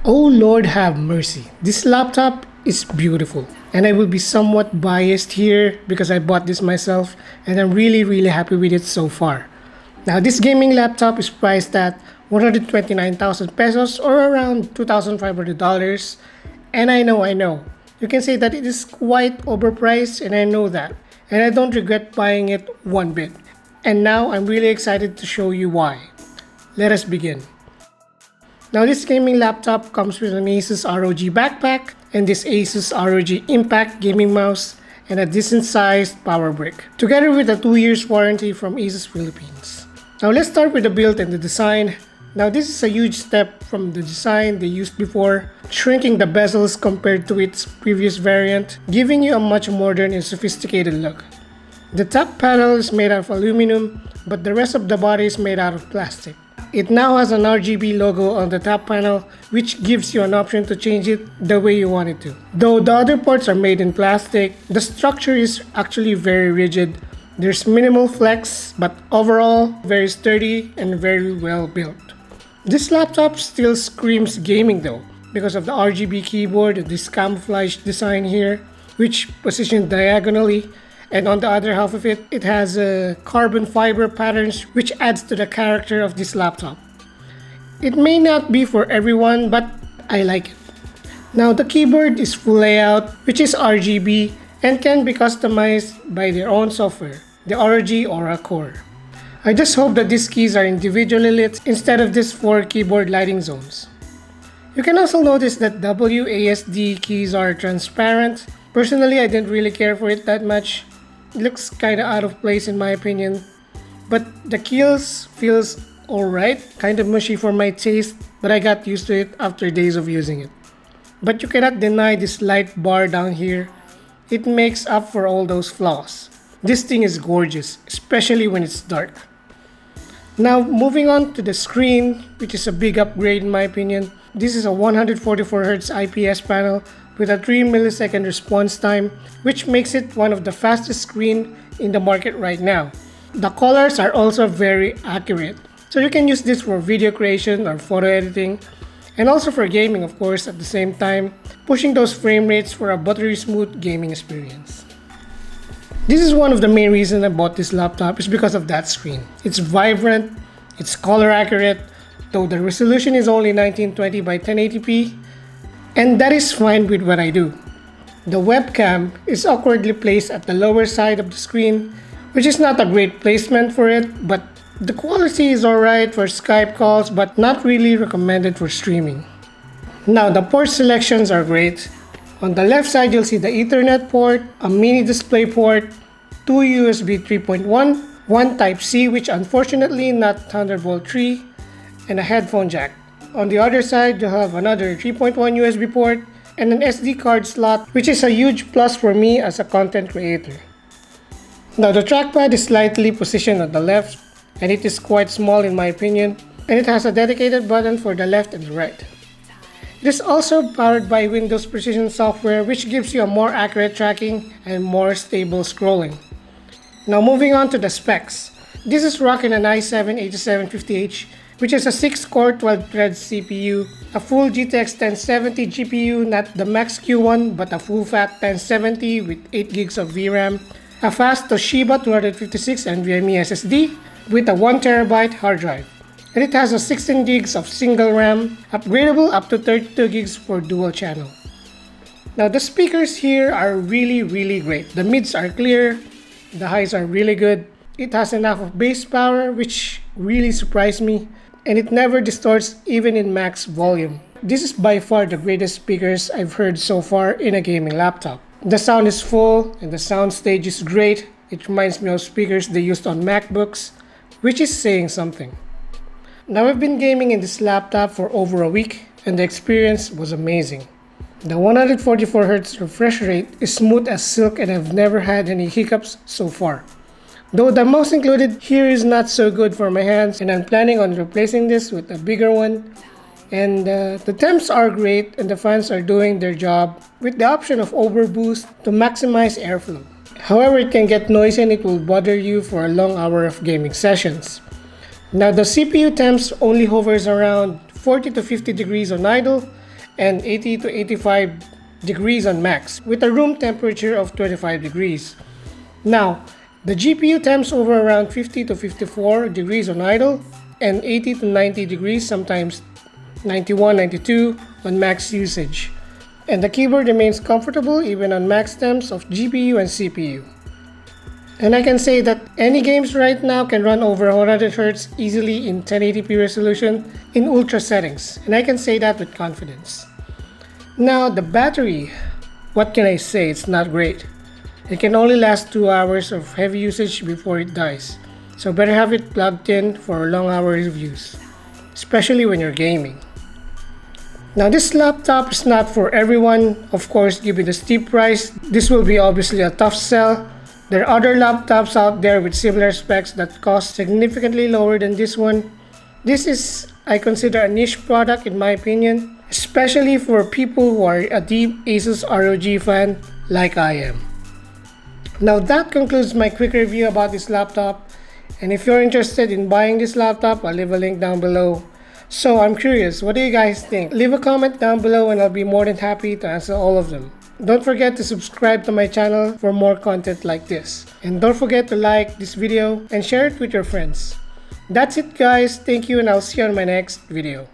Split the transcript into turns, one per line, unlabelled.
Oh Lord have mercy, this laptop is beautiful. And I will be somewhat biased here because I bought this myself and I'm really happy with it so far. Now this gaming laptop is priced at 129,000 pesos or around $2,500. And I know, you can say that it is quite overpriced and I know that. And I don't regret buying it one bit. And now I'm really excited to show you why. Let us begin. Now this gaming laptop comes with an ASUS ROG backpack and this ASUS ROG Impact gaming mouse and a decent sized power brick, together with a 2 years warranty from ASUS Philippines. Now let's start with the build and the design. Now this is a huge step from the design they used before, shrinking the bezels compared to its previous variant, giving you a much modern and sophisticated look. The top panel is made out of aluminum, but the rest of the body is made out of plastic. It now has an RGB logo on the top panel, which gives you an option to change it the way you want it to. Though the other parts are made in plastic, the structure is actually very rigid. There's minimal flex, but overall very sturdy and very well built. This laptop still screams gaming though, because of the RGB keyboard and this camouflage design here, which positioned diagonally. And on the other half of it, it has carbon fiber patterns which adds to the character of this laptop. It may not be for everyone, but I like it. Now the keyboard is full layout, which is RGB and can be customized by their own software, the ROG Aura Core. I just hope that these keys are individually lit instead of these 4 keyboard lighting zones. You can also notice that WASD keys are transparent. Personally, I didn't really care for it that much. It looks kinda out of place in my opinion, but the keys feels alright, kinda mushy for my taste, but I got used to it after days of using it. But you cannot deny this light bar down here. It makes up for all those flaws. This thing is gorgeous, especially when it's dark. Now moving on to the screen, which is a big upgrade in my opinion. This is a 144Hz IPS panel with a 3 millisecond response time, which makes it one of the fastest screens in the market right now. The colors are also very accurate, so you can use this for video creation or photo editing, and also for gaming of course at the same time, pushing those frame rates for a buttery smooth gaming experience. This is one of the main reasons I bought this laptop is because of that screen. It's vibrant, it's color accurate, though the resolution is only 1920 by 1080p, and that is fine with what I do. The webcam is awkwardly placed at the lower side of the screen, which is not a great placement for it, but the quality is alright for Skype calls but not really recommended for streaming. Now the port selections are great. On the left side you'll see the Ethernet port, a mini display port, 2 USB 3.1, 1 Type-C which unfortunately not Thunderbolt 3, and a headphone jack. On the other side, you have another 3.1 USB port and an SD card slot, which is a huge plus for me as a content creator. Now the trackpad is slightly positioned on the left, and it is quite small in my opinion, and it has a dedicated button for the left and the right. It is also powered by Windows Precision software, which gives you a more accurate tracking and more stable scrolling. Now moving on to the specs. This is rocking an i7-8750H, which is a 6-core 12-thread CPU, a full GTX 1070 GPU, not the Max Q1 but a full-fat 1070 with 8 gigs of VRAM, a fast Toshiba 256 NVMe SSD with a 1TB hard drive, and it has a 16 gigs of single RAM, upgradable up to 32 gigs for dual channel. Now the speakers here are really great. The mids are clear, the highs are really good. It has enough of bass power, which really surprised me, and it never distorts even in max volume. This is by far the greatest speakers I've heard so far in a gaming laptop. The sound is full and the sound stage is great. It reminds me of speakers they used on MacBooks, which is saying something. Now I've been gaming in this laptop for over a week and the experience was amazing. The 144Hz refresh rate is smooth as silk and I've never had any hiccups so far. Though the mouse included here is not so good for my hands and I'm planning on replacing this with a bigger one. And the temps are great and the fans are doing their job with the option of overboost to maximize airflow. However, it can get noisy and it will bother you for a long hour of gaming sessions. Now the CPU temps only hovers around 40 to 50 degrees on idle and 80 to 85 degrees on max, with a room temperature of 25 degrees. Now, the GPU temps over around 50 to 54 degrees on idle, and 80 to 90 degrees, sometimes 91, 92 on max usage. And the keyboard remains comfortable even on max temps of GPU and CPU. And I can say that any games right now can run over 100Hz easily in 1080p resolution in ultra settings, and I can say that with confidence. Now the battery, what can I say, it's not great. It can only last 2 hours of heavy usage before it dies, so better have it plugged in for long hours of use, especially when you're gaming. Now this laptop is not for everyone, of course. Given the steep price, this will be obviously a tough sell. There are other laptops out there with similar specs that cost significantly lower than this one. This is, I consider, a niche product in my opinion, especially for people who are a deep ASUS ROG fan like I am. Now that concludes my quick review about this laptop, and if you're interested in buying this laptop, I'll leave a link down below. So I'm curious, what do you guys think? Leave a comment down below and I'll be more than happy to answer all of them. Don't forget to subscribe to my channel for more content like this. And don't forget to like this video and share it with your friends. That's it guys, thank you, and I'll see you on my next video.